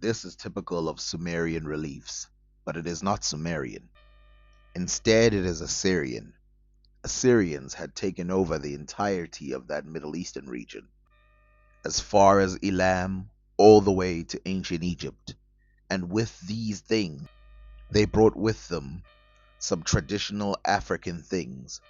This is typical of Sumerian reliefs, but it is not Sumerian. Instead, it is Assyrian. Assyrians had taken over the entirety of that Middle Eastern region, as far as Elam, all the way to ancient Egypt. And with these things, they brought with them some traditional African things.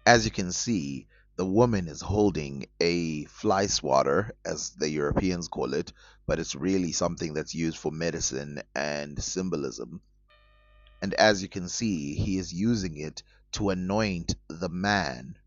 As you can see, the woman is holding a fly swatter, as the Europeans call it, but it's really something that's used for medicine and symbolism. And as you can see, he is using it to anoint the man.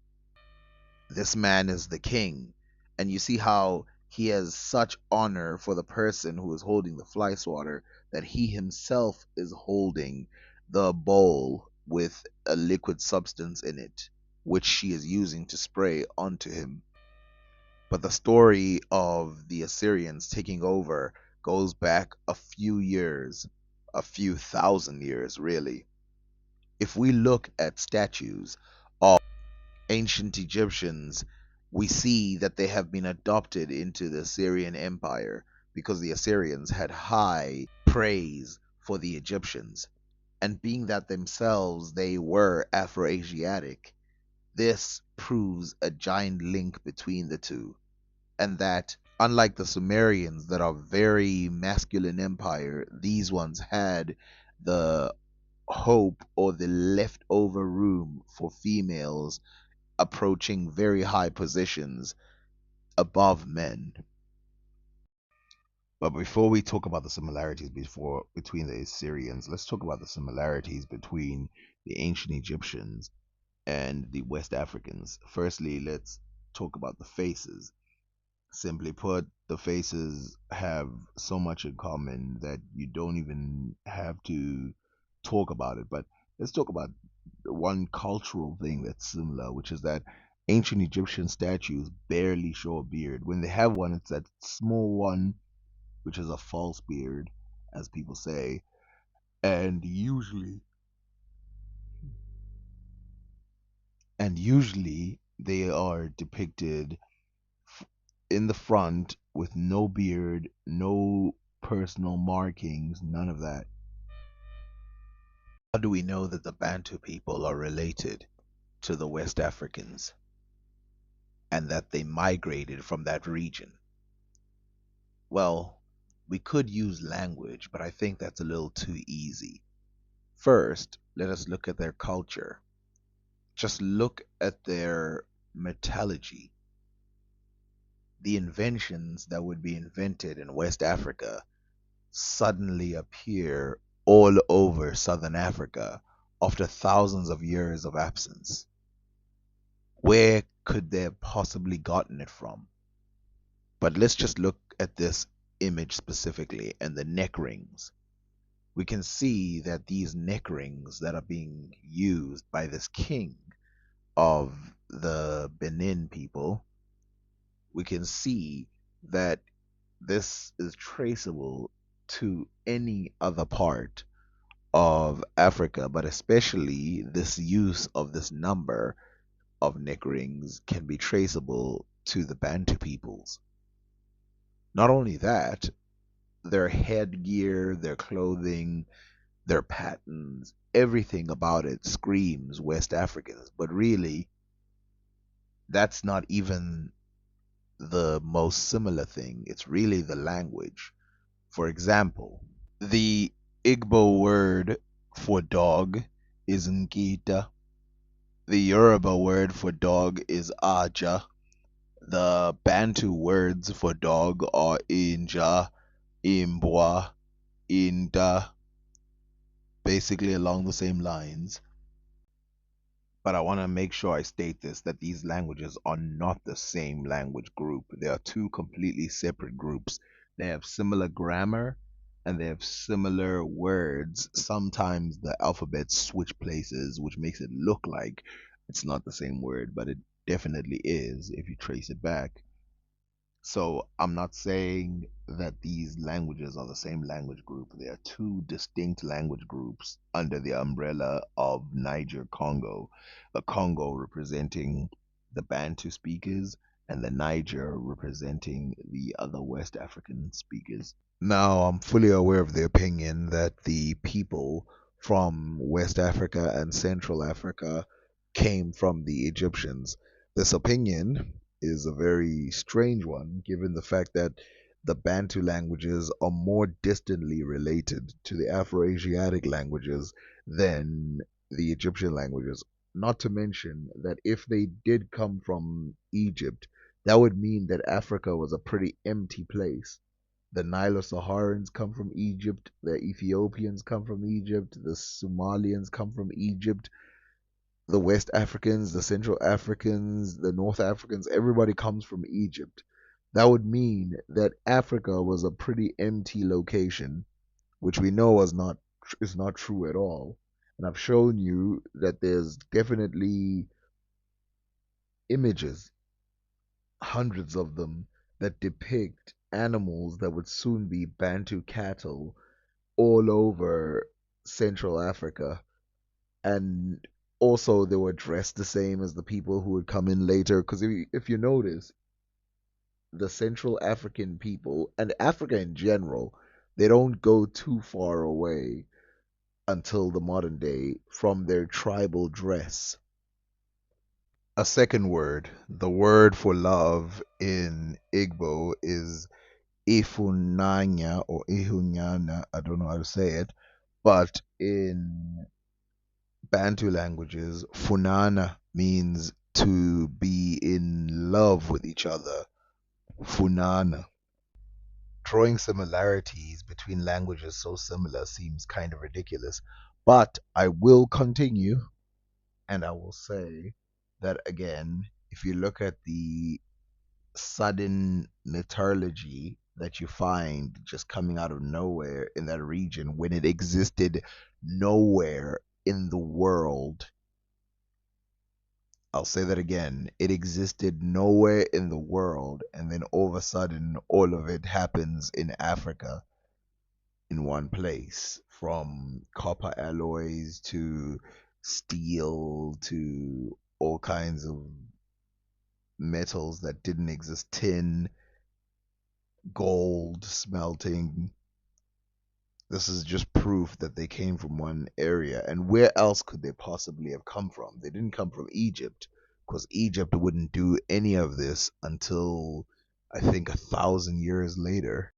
This man is the king. And you see how he has such honor for the person who is holding the fly swatter that he himself is holding the bowl with a liquid substance in it, which she is using to spray onto him. But the story of the Assyrians taking over goes back a few years, a few thousand years, really. If we look at statues of ancient Egyptians, we see that they have been adopted into the Assyrian Empire because the Assyrians had high praise for the Egyptians. And being that themselves they were Afro-Asiatic, this proves a giant link between the two. And that, unlike the Sumerians that are very masculine empire, these ones had the hope or the leftover room for females approaching very high positions above men. But before we talk about the similarities between the Assyrians, let's talk about the similarities between the ancient Egyptians and the West Africans. Firstly, let's talk about the faces. Simply put, the faces have so much in common that you don't even have to talk about it. But let's talk about one cultural thing that's similar, which is that ancient Egyptian statues barely show a beard. When they have one, it's that small one, which is a false beard, as people say, and usually they are depicted in the front with no beard, no personal markings, none of that. How do we know that the Bantu people are related to the West Africans and that they migrated from that region? Well, we could use language, but I think that's a little too easy. First, let us look at their culture. Just look at their metallurgy. The inventions that would be invented in West Africa suddenly appear all over Southern Africa after thousands of years of absence. Where could they have possibly gotten it from? But let's just look at this image specifically and the neck rings. We can see that these neck rings that are being used by this king of the Benin people, we can see that this is traceable to any other part of Africa, but especially this use of this number of neck rings can be traceable to the Bantu peoples. Not only that, their headgear, their clothing, their patterns, everything about it screams West Africans. But really, that's not even the most similar thing. It's really the language. For example, the Igbo word for dog is Nkita. The Yoruba word for dog is Aja. The Bantu words for dog are Inja, Imbwa, Inda, basically along the same lines. But I want to make sure I state this that these languages are not the same language group. They are two completely separate groups. They have similar grammar and they have similar words. Sometimes the alphabets switch places, which makes it look like it's not the same word, but it definitely is if you trace it back. So I'm not saying that these languages are the same language group. They are two distinct language groups under the umbrella of Niger Congo, the Congo representing the Bantu speakers and the Niger representing the other West African speakers. Now, I'm fully aware of the opinion that the people from West Africa and Central Africa came from the Egyptians. This opinion is a very strange one, given the fact that the Bantu languages are more distantly related to the Afro-Asiatic languages than the Egyptian languages. Not to mention that if they did come from Egypt, that would mean that Africa was a pretty empty place. The Nilo-Saharans come from Egypt, the Ethiopians come from Egypt, the Somalians come from Egypt, the West Africans, the Central Africans, the North Africans, everybody comes from Egypt. That would mean that Africa was a pretty empty location, which we know is not true at all. And I've shown you that there's definitely images, hundreds of them, that depict animals that would soon be Bantu cattle all over Central Africa. And also, they were dressed the same as the people who would come in later. Because if you notice, the Central African people and Africa in general, they don't go too far away until the modern day from their tribal dress. A second word, the word for love in Igbo is ifunanya or ihunyana. I don't know how to say it, but in Bantu languages, funana means to be in love with each other. Funana. Drawing similarities between languages so similar seems kind of ridiculous, but I will continue and I will say that again, if you look at the sudden metallurgy that you find just coming out of nowhere in that region when it existed nowhere in the world. I'll say that again. It existed nowhere in the world, and then all of a sudden, all of it happens in Africa in one place, from copper alloys to steel to all kinds of metals that didn't exist, tin, gold, smelting. This is just proof that they came from one area. And where else could they possibly have come from? They didn't come from Egypt, because Egypt wouldn't do any of this until I think 1,000 years later.